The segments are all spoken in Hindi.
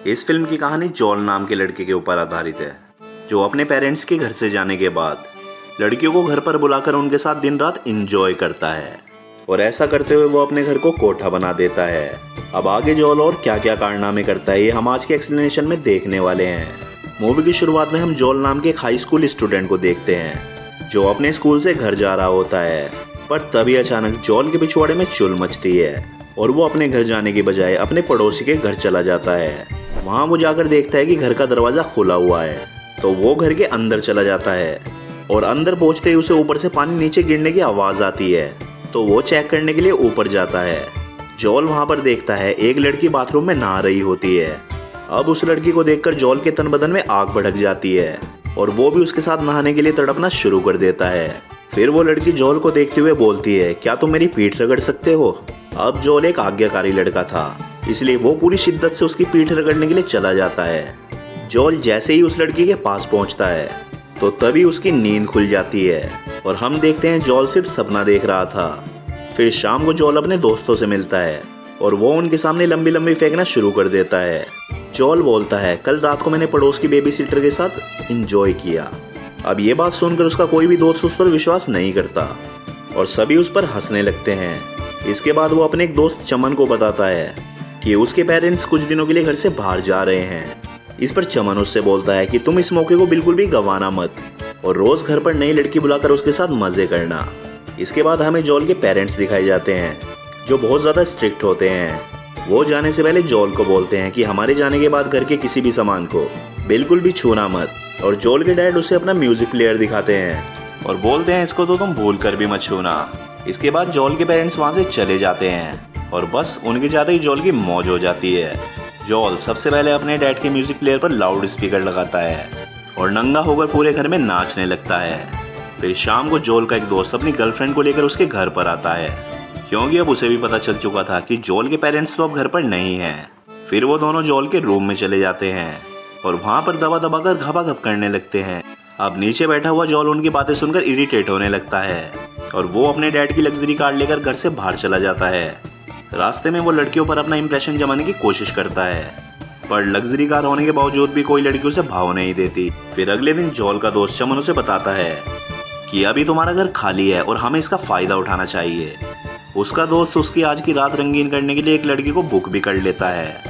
इस फिल्म की कहानी जॉल नाम के लड़के के ऊपर आधारित है, जो अपने पेरेंट्स के घर से जाने के बाद लड़कियों को घर पर बुलाकर उनके साथ दिन रात एंजॉय करता है और ऐसा करते हुए वो अपने घर को कोठा बना देता है। अब आगे जॉल और क्या क्या कारनामे करता है ये हम आज के एक्सप्लेनेशन में देखने वाले हैं। मूवी की शुरुआत में हम जॉल नाम के एक हाई स्कूल स्टूडेंट को देखते हैं जो अपने स्कूल से घर जा रहा होता है, पर तभी अचानक जॉल के पिछवाड़े में चुल मचती है और वो अपने घर जाने की बजाय अपने पड़ोसी के घर चला जाता है। वहाँ वो जाकर देखता है कि घर का दरवाज़ा खुला हुआ है, तो वो घर के अंदर चला जाता है और अंदर पहुँचते ही उसे ऊपर से पानी नीचे गिरने की आवाज़ आती है, तो वो चेक करने के लिए ऊपर जाता है। जॉल वहाँ पर देखता है एक लड़की बाथरूम में नहा रही होती है। अब उस लड़की को देखकर जॉल के तन बदन में आग भड़क जाती है और वो भी उसके साथ नहाने के लिए तड़पना शुरू कर देता है। फिर वो लड़की जॉल को देखते हुए बोलती है, क्या तुम मेरी पीठ रगड़ सकते हो? अब जॉल एक आज्ञाकारी लड़का था, इसलिए वो पूरी शिद्दत से उसकी पीठ रगड़ने के लिए चला जाता है। जॉल जैसे ही उस लड़की के पास पहुंचता है तो तभी उसकी नींद खुल जाती है और हम देखते हैं जॉल सिर्फ सपना देख रहा था। फिर शाम को जॉल अपने दोस्तों से मिलता है और वो उनके सामने लंबी लंबी फेंकना शुरू कर देता है। जॉल बोलता है, कल रात को मैंने पड़ोस की बेबी सिटर के साथ एंजॉय किया। अब ये बात सुनकर उसका कोई भी दोस्त उस पर विश्वास नहीं करता और सभी उस पर हंसने लगते हैं। इसके बाद वो अपने एक दोस्त चमन को बताता है कि उसके पेरेंट्स कुछ दिनों के लिए घर से बाहर जा रहे हैं। इस पर चमन उससे बोलता है कि तुम इस मौके को बिल्कुल भी गंवाना मत और रोज घर पर नई लड़की बुलाकर उसके साथ मजे करना। इसके बाद हमें जॉल के पेरेंट्स दिखाए जाते हैं जो बहुत ज़्यादा स्ट्रिक्ट होते हैं। वो जाने से पहले जॉल को बोलते हैं कि हमारे जाने के बाद घर के किसी भी सामान को बिल्कुल भी छूना मत, और जॉल के डैड उसे अपना म्यूजिक प्लेयर दिखाते हैं और बोलते हैं इसको तो तुम भूल कर भी मत छूना। इसके बाद जॉल के पेरेंट्स वहाँ से चले जाते हैं और बस उनके जाते ही जॉल की मौज हो जाती है। जॉल सबसे पहले अपने डैड के म्यूजिक प्लेयर पर लाउड स्पीकर लगाता है और नंगा होकर पूरे घर में नाचने लगता है। फिर शाम को जॉल का एक दोस्त अपनी गर्लफ्रेंड को लेकर उसके घर पर आता है, क्योंकि अब उसे भी पता चल चुका था कि जॉल के पेरेंट्स तो अब घर पर नहीं हैं। फिर वो दोनों जॉल के रूम में चले जाते हैं और वहाँ पर दबा दबा कर घपाघप करने लगते हैं। अब नीचे बैठा हुआ जॉल उनकी बातें सुनकर इरिटेट होने लगता है और वो अपने डैड की लग्जरी कार लेकर घर से बाहर चला जाता है। रास्ते में वो लड़कियों पर अपना इंप्रेशन जमाने की कोशिश करता है, पर लग्जरी कार होने के बावजूद भी कोई लड़की उसे भाव नहीं देती। फिर अगले दिन जॉल का दोस्त चमन उसे बताता है कि अभी तुम्हारा घर खाली है और हमें इसका फायदा उठाना चाहिए। उसका दोस्त उसकी आज की रात रंगीन करने के लिए एक लड़की को बुक भी कर लेता है,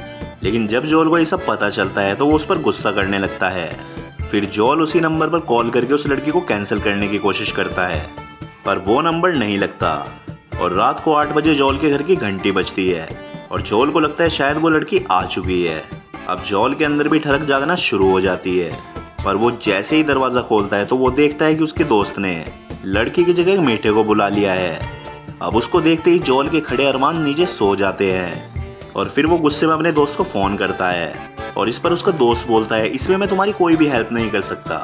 लेकिन जब जॉल को ये सब पता चलता है तो वो उस पर गुस्सा करने लगता है। फिर जॉल उसी नंबर पर कॉल करके उस लड़की को कैंसिल करने की कोशिश करता है, पर वो नंबर नहीं लगता और रात को 8 बजे जॉल के घर की घंटी बजती है और जॉल को लगता है शायद वो लड़की आ चुकी है। अब जॉल के अंदर भी ठरक जागना शुरू हो जाती है, पर वो जैसे ही दरवाज़ा खोलता है तो वो देखता है कि उसके दोस्त ने लड़की की जगह एक मीठे को बुला लिया है। अब उसको देखते ही जॉल के खड़े अरमान नीचे सो जाते हैं और फिर वो गुस्से में अपने दोस्त को फ़ोन करता है और इस पर उसका दोस्त बोलता है, इसमें मैं तुम्हारी कोई भी हेल्प नहीं कर सकता।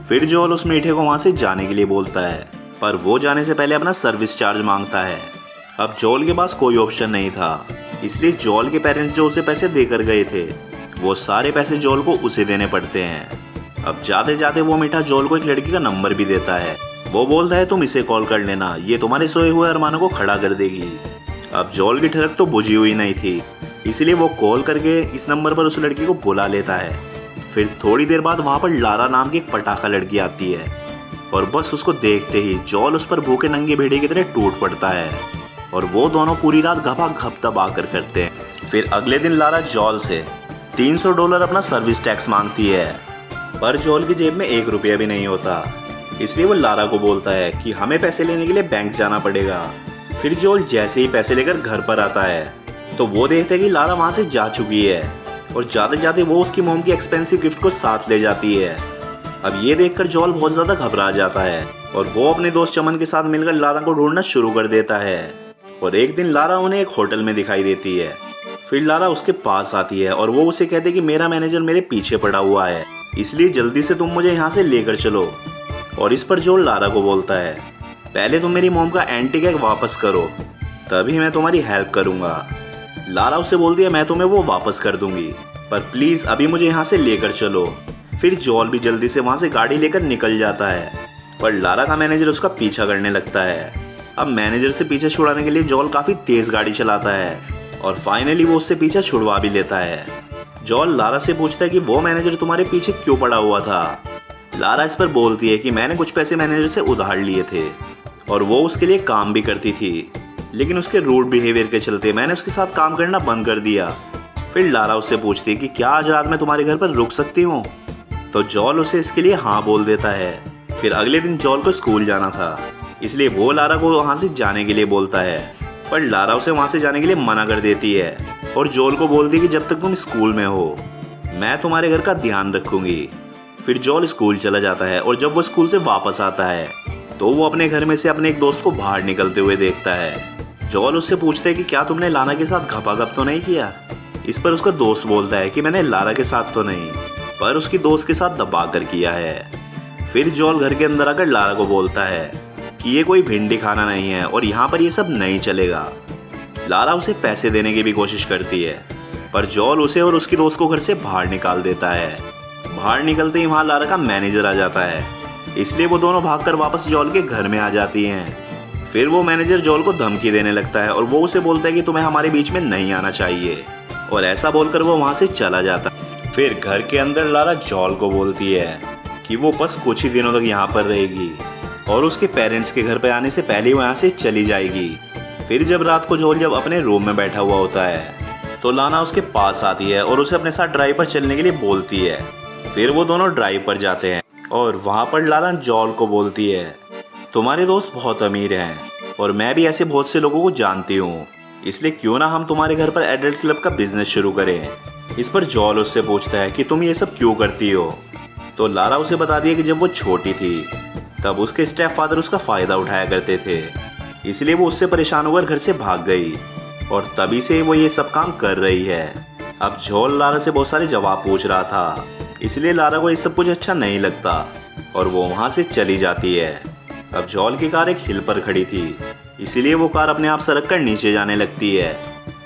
फिर जॉल उस मीठे को वहाँ से जाने के लिए बोलता है, पर वो जाने से पहले अपना सर्विस चार्ज मांगता है। अब जॉल के पास कोई ऑप्शन नहीं था, इसलिए जॉल के पेरेंट्स जो उसे पैसे देकर गए थे वो सारे पैसे जॉल को उसे देने पड़ते हैं। अब जाते जाते वो मीठा जॉल को एक लड़की का नंबर भी देता है। वो बोलता है तुम इसे कॉल कर लेना, ये तुम्हारे सोए हुए अरमानों को खड़ा कर देगी। अब जॉल की ठरक तो बुझी हुई नहीं थी, इसलिए वो कॉल करके इस नंबर पर उस लड़की को बुला लेता है। फिर थोड़ी देर बाद वहाँ पर लारा नाम की एक पटाखा लड़की आती है और बस उसको देखते ही जॉल उस पर भूखे नंगे भेड़िए की तरह टूट पड़ता है और वो दोनों पूरी रात घपाघप दबाकर करते हैं। फिर अगले दिन लारा जॉल से $300 अपना सर्विस टैक्स मांगती है, पर जॉल की जेब में 1 रुपया भी नहीं होता, इसलिए वो लारा को बोलता है कि हमें पैसे लेने के लिए बैंक जाना पड़ेगा। फिर जॉल जैसे ही पैसे लेकर घर पर आता है तो वो देखते हैं कि लारा वहाँ से जा चुकी है और जाते जाते वो उसकी मॉम की एक्सपेंसिव गिफ्ट को साथ ले जाती है। अब ये देखकर जॉल बहुत ज़्यादा घबरा जाता है और वो अपने दोस्त चमन के साथ मिलकर लारा को ढूंढना शुरू कर देता है और एक दिन लारा उन्हें एक होटल में दिखाई देती है। फिर लारा उसके पास आती है और वो उसे कहते कि मेरा मैनेजर मेरे पीछे पड़ा हुआ है, इसलिए जल्दी से तुम मुझे यहाँ से लेकर चलो। और इस पर जॉल लारा को बोलता है, पहले तुम मेरी मॉम का एंटीक एग वापस करो, तभी मैं तुम्हारी हेल्प करूँगा। लारा उससे बोलती है मैं तुम्हें वो वापस कर दूंगी, पर प्लीज़ अभी मुझे यहाँ से लेकर चलो। फिर जॉल भी जल्दी से वहाँ से गाड़ी लेकर निकल जाता है, पर लारा का मैनेजर उसका पीछा करने लगता है। अब मैनेजर से पीछे छुड़ाने के लिए जॉल काफ़ी तेज़ गाड़ी चलाता है और फाइनली वो उससे पीछा छुड़वा भी लेता है। जॉल लारा से पूछता है कि वो मैनेजर तुम्हारे पीछे क्यों पड़ा हुआ था। लारा इस पर बोलती है कि मैंने कुछ पैसे मैनेजर से उधार लिए थे और वो उसके लिए काम भी करती थी, लेकिन उसके रूड बिहेवियर के चलते मैंने उसके साथ काम करना बंद कर दिया। फिर लारा उससे पूछती है कि क्या आज रात में तुम्हारे घर पर रुक सकती हूँ, तो जॉल उसे इसके लिए हाँ बोल देता है। फिर अगले दिन जॉल को स्कूल जाना था, इसलिए वो लारा को वहाँ से जाने के लिए बोलता है, पर लारा उसे वहाँ से जाने के लिए मना कर देती है और जॉल को बोलती है कि जब तक तुम स्कूल में हो मैं तुम्हारे घर का ध्यान रखूँगी। फिर जॉल स्कूल चला जाता है और जब वो स्कूल से वापस आता है तो वो अपने घर में से अपने एक दोस्त को बाहर निकलते हुए देखता है। जॉल उससे पूछता है कि क्या तुमने लारा के साथ घपाघप तो नहीं किया। इस पर उसका दोस्त बोलता है कि मैंने लारा के साथ तो नहीं, पर उसकी दोस्त के साथ दबा कर किया है। फिर जॉल घर के अंदर आकर लारा को बोलता है कि ये कोई भिंडी खाना नहीं है और यहाँ पर ये सब नहीं चलेगा। लारा उसे पैसे देने की भी कोशिश करती है, पर जॉल उसे और उसकी दोस्त को घर से बाहर निकाल देता है। बाहर निकलते ही वहाँ लारा का मैनेजर आ जाता है, इसलिए वो दोनों भागकर वापस जॉल के घर में आ जाती हैं। फिर वो मैनेजर जॉल को धमकी देने लगता है और वो उसे बोलता है कि तुम्हें हमारे बीच में नहीं आना चाहिए, और ऐसा बोलकर वो वहाँ से चला जाता है। फिर घर के अंदर लारा जॉल को बोलती है कि वो बस कुछ ही दिनों तक यहाँ पर रहेगी और उसके पेरेंट्स के घर पर आने से पहले वो यहाँ से चली जाएगी। फिर जब रात को जॉल जब अपने रूम में बैठा हुआ होता है तो लाना उसके पास आती है और उसे अपने साथ ड्राइव पर चलने के लिए बोलती है। फिर वो दोनों ड्राइव पर जाते हैं और वहाँ पर लारा जॉल को बोलती है, तुम्हारे दोस्त बहुत अमीर हैं और मैं भी ऐसे बहुत से लोगों को जानती हूँ, इसलिए क्यों ना हम तुम्हारे घर पर एडल्ट क्लब का बिजनेस शुरू करें। इस पर जॉल उससे पूछता है कि तुम ये सब क्यों करती हो। तो लारा उसे बताती है कि जब वो छोटी थी तब उसके स्टेप फादर उसका फ़ायदा उठाया करते थे, इसलिए वो उससे परेशान होकर घर से भाग गई और तभी से वो ये सब काम कर रही है। अब जॉल लारा से बहुत सारे जवाब पूछ रहा था, इसलिए लारा को ये सब कुछ अच्छा नहीं लगता और वो वहाँ से चली जाती है। अब जॉल की कार एक हिल पर खड़ी थी, इसीलिए वो कार अपने आप सरक कर नीचे जाने लगती है।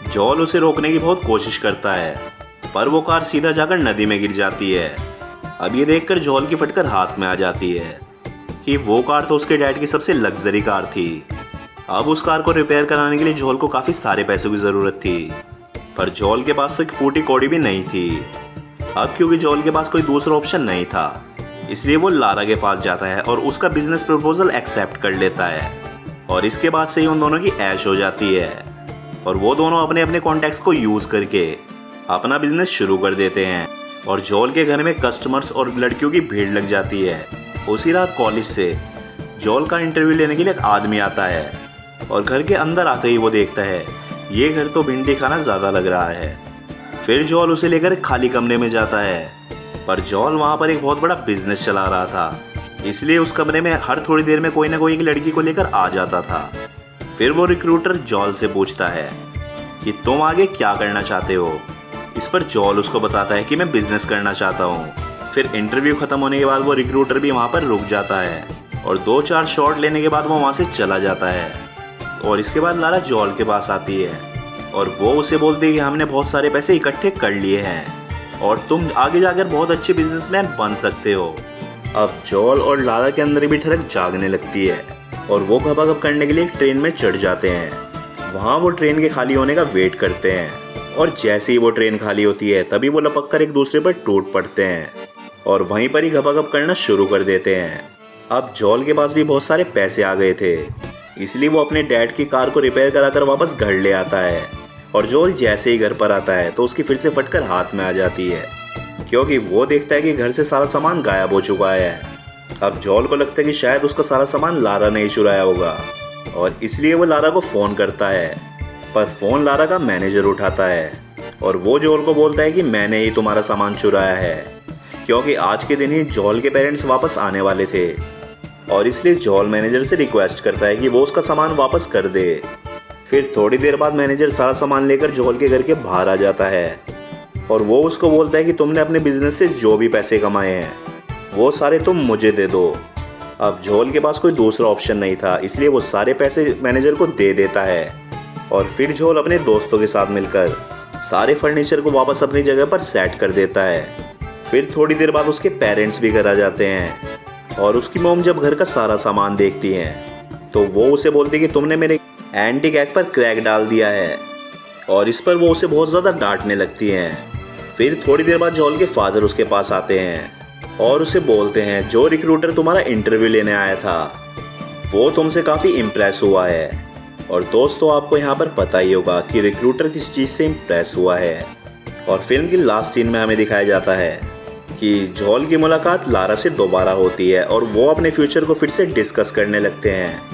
जॉल उसे रोकने की बहुत कोशिश करता है, पर वो कार सीधा जाकर नदी में गिर जाती है। अब ये देखकर जॉल की फटकर हाथ में आ जाती है कि वो कार तो उसके डैड की सबसे लग्जरी कार थी। अब उस कार को रिपेयर कराने के लिए जॉल को काफ़ी सारे पैसों की ज़रूरत थी, पर जॉल के पास तो एक फूटी कौड़ी भी नहीं थी। अब क्योंकि जॉल के पास कोई दूसरा ऑप्शन नहीं था, इसलिए वो लारा के पास जाता है और उसका बिजनेस प्रपोजल एक्सेप्ट कर लेता है और इसके बाद से ही उन दोनों की ऐश हो जाती है और वो दोनों अपने अपने कॉन्टैक्ट्स को यूज़ करके अपना बिजनेस शुरू कर देते हैं और जॉल के घर में कस्टमर्स और लड़कियों की भीड़ लग जाती है। उसी रात कॉलेज से जॉल का इंटरव्यू लेने के लिए एक आदमी आता है और घर के अंदर आते ही वो देखता है ये घर तो भिंडी खाना ज़्यादा लग रहा है। फिर जॉल उसे लेकर एक खाली कमरे में जाता है, पर जॉल वहाँ पर एक बहुत बड़ा बिजनेस चला रहा था, इसलिए उस कमरे में हर थोड़ी देर में कोई ना कोई एक लड़की को लेकर आ जाता था। फिर वो रिक्रूटर जॉल से पूछता है कि तुम आगे क्या करना चाहते हो। इस पर जॉल उसको बताता है कि मैं बिजनेस करना चाहता हूँ। फिर इंटरव्यू खत्म होने के बाद वो रिक्रूटर भी वहाँ पर रुक जाता है और 2-4 शॉट लेने के बाद वो वहाँ से चला जाता है और इसके बाद लारा जॉल के पास आती है और वो उसे बोलती है कि हमने बहुत सारे पैसे इकट्ठे कर लिए हैं और तुम आगे जाकर बहुत अच्छे बिजनेसमैन बन सकते हो। अब जॉल और लारा के अंदर भी ठरक जागने लगती है और वो घपाघप करने के लिए एक ट्रेन में चढ़ जाते हैं। वहाँ वो ट्रेन के खाली होने का वेट करते हैं और जैसे ही वो ट्रेन खाली होती है तभी वो लपक कर एक दूसरे पर टूट पड़ते हैं और वहीं पर ही घपाघप करना शुरू कर देते हैं। अब जॉल के पास भी बहुत सारे पैसे आ गए थे, इसलिए वो अपने डैड की कार को रिपेयर कराकर वापस घर ले आता है और जॉल जैसे ही घर पर आता है तो उसकी फिर से फटकर हाथ में आ जाती है, क्योंकि वो देखता है कि घर से सारा सामान गायब हो चुका है। अब जॉल को लगता है कि शायद उसका सारा सामान लारा ने ही चुराया होगा और इसलिए वो लारा को फ़ोन करता है, पर फ़ोन लारा का मैनेजर उठाता है और वो जॉल को बोलता है कि मैंने ही तुम्हारा सामान चुराया है, क्योंकि आज के दिन ही जॉल के पेरेंट्स वापस आने वाले थे और इसलिए जॉल मैनेजर से रिक्वेस्ट करता है कि वो उसका सामान वापस कर दे। फिर थोड़ी देर बाद मैनेजर सारा सामान लेकर जॉल के घर के बाहर आ जाता है और वो उसको बोलता है कि तुमने अपने बिजनेस से जो भी पैसे कमाए हैं वो सारे तुम मुझे दे दो। अब जॉल के पास कोई दूसरा ऑप्शन नहीं था, इसलिए वो सारे पैसे मैनेजर को दे देता है और फिर जॉल अपने दोस्तों के साथ मिलकर सारे फर्नीचर को वापस अपनी जगह पर सेट कर देता है। फिर थोड़ी देर बाद उसके पेरेंट्स भी घर आ जाते हैं और उसकी मॉम जब घर का सारा सामान देखती हैं तो वो उसे बोलती है कि तुमने मेरे एंटीक एग पर क्रैक डाल दिया है और इस पर वो उसे बहुत ज़्यादा डांटने लगती हैं। फिर थोड़ी देर बाद जॉल के फादर उसके पास आते हैं और उसे बोलते हैं जो रिक्रूटर तुम्हारा इंटरव्यू लेने आया था वो तुमसे काफ़ी इम्प्रेस हुआ है। और दोस्तों आपको यहाँ पर पता ही होगा कि रिक्रूटर किस चीज़ से इम्प्रेस हुआ है। और फिल्म की लास्ट सीन में हमें दिखाया जाता है कि जॉल की मुलाकात लारा से दोबारा होती है और वो अपने फ्यूचर को फिर से डिस्कस करने लगते हैं।